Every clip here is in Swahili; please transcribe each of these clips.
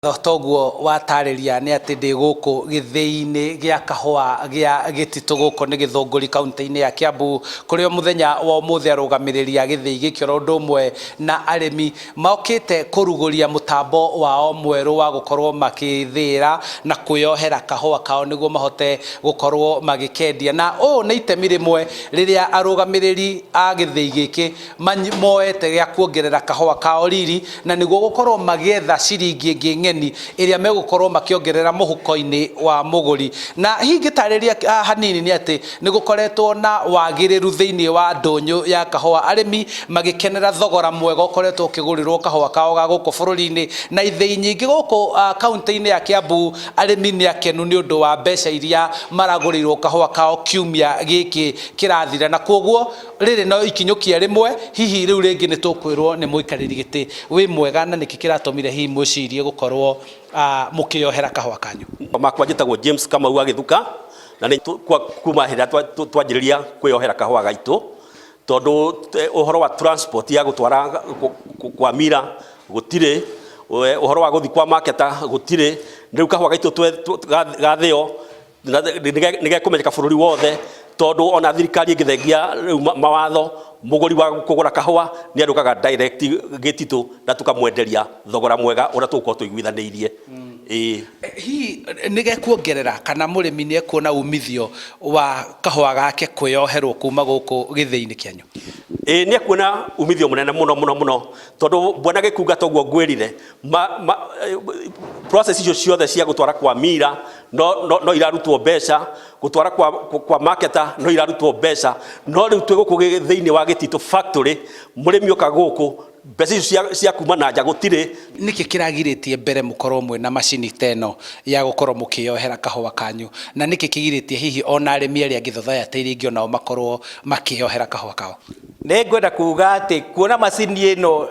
Toguo watarĩria nĩ atĩ ndĩ gũkũ gĩthĩi-inĩ gĩa kahũa gĩa Gitutu gũkũ nĩ Githunguri kaunti-inĩ ya Kiambu, kũrĩa mũthenya wa ũmũthĩ arũgamĩrĩri a Gĩthĩi gĩkĩro ũndũ ũmwe na arĩmi mokĩte kũrugũria mũtambo wao mwerũ wa gũkorwo makĩthĩĩra na kwĩyohera kahũa kao nĩguo mahote gũkorwo magĩkendia. Na ũũ nĩ itemi rĩmwe rĩrĩa arũgamĩrĩri a Gĩthĩi gĩkĩ moete gĩa kuongerera kahũa kao riri na nĩguo gũkorwo magĩetha ciringi ĩngĩ ĩrĩa megũkorwo makĩongerera mũhuko-inĩ wa mũgũri. Na hihi ngĩtarĩria hanini nĩ atĩ nĩ gũkoretwo na wagĩrĩru thĩinĩ wa ndũnyũ ya kahũa, arĩmi magĩkenera thogora mwega ũkoretwo ũkĩgũrĩrwo kahũa kao ga gũkũ bũrũri-inĩ, na ithĩi nyingĩ gũkũ kaunti-inĩ ya Kiambu arĩmi nĩ akenu nĩ ũndũ wa mbeca iria maragũrĩrwo kahũa kao kiumia gĩkĩ kĩrathira, na koguo rĩrĩ no ikinyũkia rĩmwe. Hihi rĩu rĩngĩ nĩ tũkwĩrwo nĩ mũikarĩri gĩtĩ wĩ mwega, na nĩkĩ kĩratũmire hihi mwĩcirie gũkorwo mũkĩyohera kahũa kanyu? Makwa njĩtagwo James Kamau wa Githuka, na nĩ kuma hĩndĩ twanjĩrĩria kwĩyohera kahũa gaitũ, tondũ ũhoro wa transport ya gũtwara kwa mira gũtirĩ, ũhoro wa gũthiĩ kwa marketa gũtirĩ. Rĩu kahũa gaitũ gathĩo nĩgekũmenyeka bũrũri wothe, tondũ ona thirikari ĩngĩthengia rĩu mawatho, mũgũri wa kũgũra kahũa nĩ arũkaga direct Gitutu na tũkamwenderia thogora mwega ũrĩa tũgũkorwo tũiguithanĩirie. Hihi nĩ gekuongerera kana mũrĩmi nĩ ekuona umithio wa kahũa gake kwĩyoherwo kuma gũkũ gĩthĩi-inĩ kĩanyu? Nĩ ekuona umithio mũnene mũno, tondũ mbona gĩkunga toguo ngwĩrire process icio ciothe cia gũtwara kwa mira no irarutwo mbeca, gũtwara kwa marketa no irarutwo mbeca, no rĩu twĩ gũkũ thĩinĩ wa Gitutu factory mũrĩmi oka gũkũ mbeca icio cia kuma na nja gũtirĩ. Nĩkĩ kĩragirĩtie mbere mũkorwo mwĩna macini teno ya gũkorwo mũkĩyohera kahũa kanyu, na nĩkĩ kĩgirĩtie hihi ona arĩmi arĩa angĩ thothayateire ingĩ onao makorwo makĩyohera kahũa kao? Nĩ ngwenda kuga atĩ kuona macini ĩno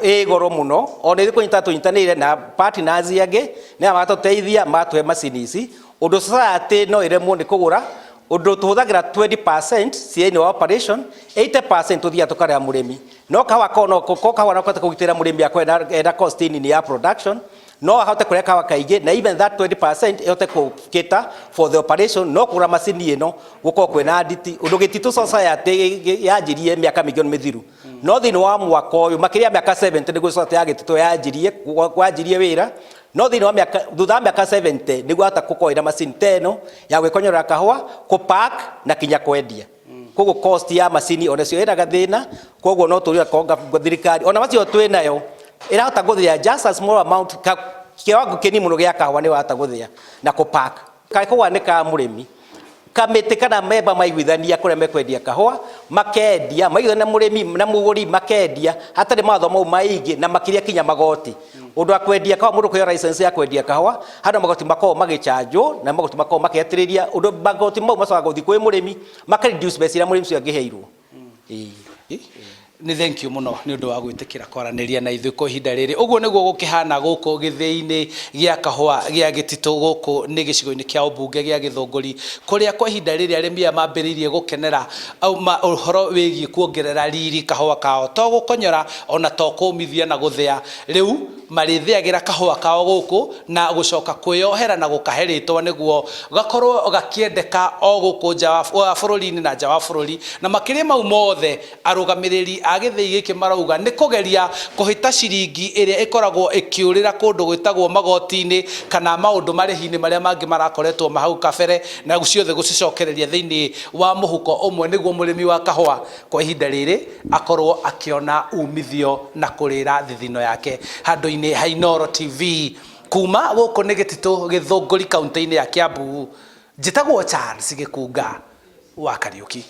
ĩ goro mũno, ona ĩrĩ tũnyitanĩire na partners angĩ nĩ matũteithia matũhe macini ici, ũndũ society no ĩremwo nĩ kũgũra, ũndũ tũhũthagĩra 20% ciĩ-inĩ wa operation, 80% tũthiaga tũkarĩha mũrĩmi. No kahũa kahũa no kũhota kũgitĩra mũrĩmi akwa enda cost nini ya production, no ahote kũrĩa kahũa kaingĩ, na even that 20% ĩhote kũkĩta for the operation. No kũgũra macini ĩno gũkorwo kwĩna nditi, ũndũ Gitutu society yanjirie mĩaka mĩingĩ mĩthiru, no thĩinĩ wa mwaka ũyũ makĩria mĩaka 70 nĩguo society ya Gitutu yanjirie wĩra, no thĩinĩ wa thutha wa mĩaka 70 nĩguo hota gũkorwo macini teno ya gwĩkonyorera kahũa, kũpack na kinya kwendia. Koguo cost ya macini onacio ĩraga thĩna, koguo no tũrĩa konga thirikari ona macio twĩnayo ĩrahota gũthĩa just a small amount, kĩwango kĩnini mũno gĩa kahũa nĩ wahota gũthĩa na kũpack. Kahũa nĩ ka mũrĩmi, kamĩtĩ kana memba maiguithania kũrĩa mekwendia kahũa makendia, maiguithania mũrĩmi na mũgũri makendia hatarĩ mawatho mau maingĩ, na makĩria kinya magoti. Ũndũ wa kwendia kahũa, mũndũ kũheo license ya kwendia kahũa, handũ magoti makorwo magĩchanjwo na magoti makorwo makĩatĩrĩria, ũndũ magoti mau macokaga gũthiĩ kwĩ mũrĩmi maka-reduce mbeca iria mũrĩmi ũcio angĩheirwo. Nĩ thank you mũno nĩ ũndũ wa gwĩtĩkĩra kwaranĩria na ithuĩ kwa ihinda rĩrĩ. Ũguo nĩguo gũkĩhana gũkũ gĩthĩi-inĩ gĩa kahũa gĩa Gitutu gũkũ nĩ gĩcigo-inĩ kĩa ũmbunge gĩa Githunguri, kũrĩa kwa ihinda rĩrĩ arĩmi aya mambĩrĩirie gũkenera ũhoro wĩgiĩ kuongerera riri kahũa kao, to gũkonyora ona to kũmithia na gũthĩa. Rĩu marĩthĩagĩra kahũa kao gũkũ na gũcoka kwĩyohera na gũkahe rĩtwa nĩguo gakorwo gakĩendeka o gũkũ nja wa bũrũri-inĩ na nja wa bũrũri. Na makĩria mau mothe arũgamĩrĩri a Gĩthĩi gĩkĩ marauga nĩ kũgeria kũhĩta ciringi ĩrĩa ĩkoragwo ĩkĩũrĩra kũndũ gwĩtagwo magoti-inĩ kana maũndũ marĩhi-inĩ marĩa mangĩ marakoretwo mahau kabere, na ciothe gũcicokereria thĩinĩ wa mũhuko ũmwe, nĩguo mũrĩmi wa kahũa kwa ihinda rĩrĩ akorwo akĩona umithio na kũrĩra thithino yake. Handũ-inĩ ha Inooro TV kuma gũkũ nĩ Gitutu Githunguri kaunti-inĩ ya Kiambu, njĩtagwo Charles Gĩkunga wa Kariũki.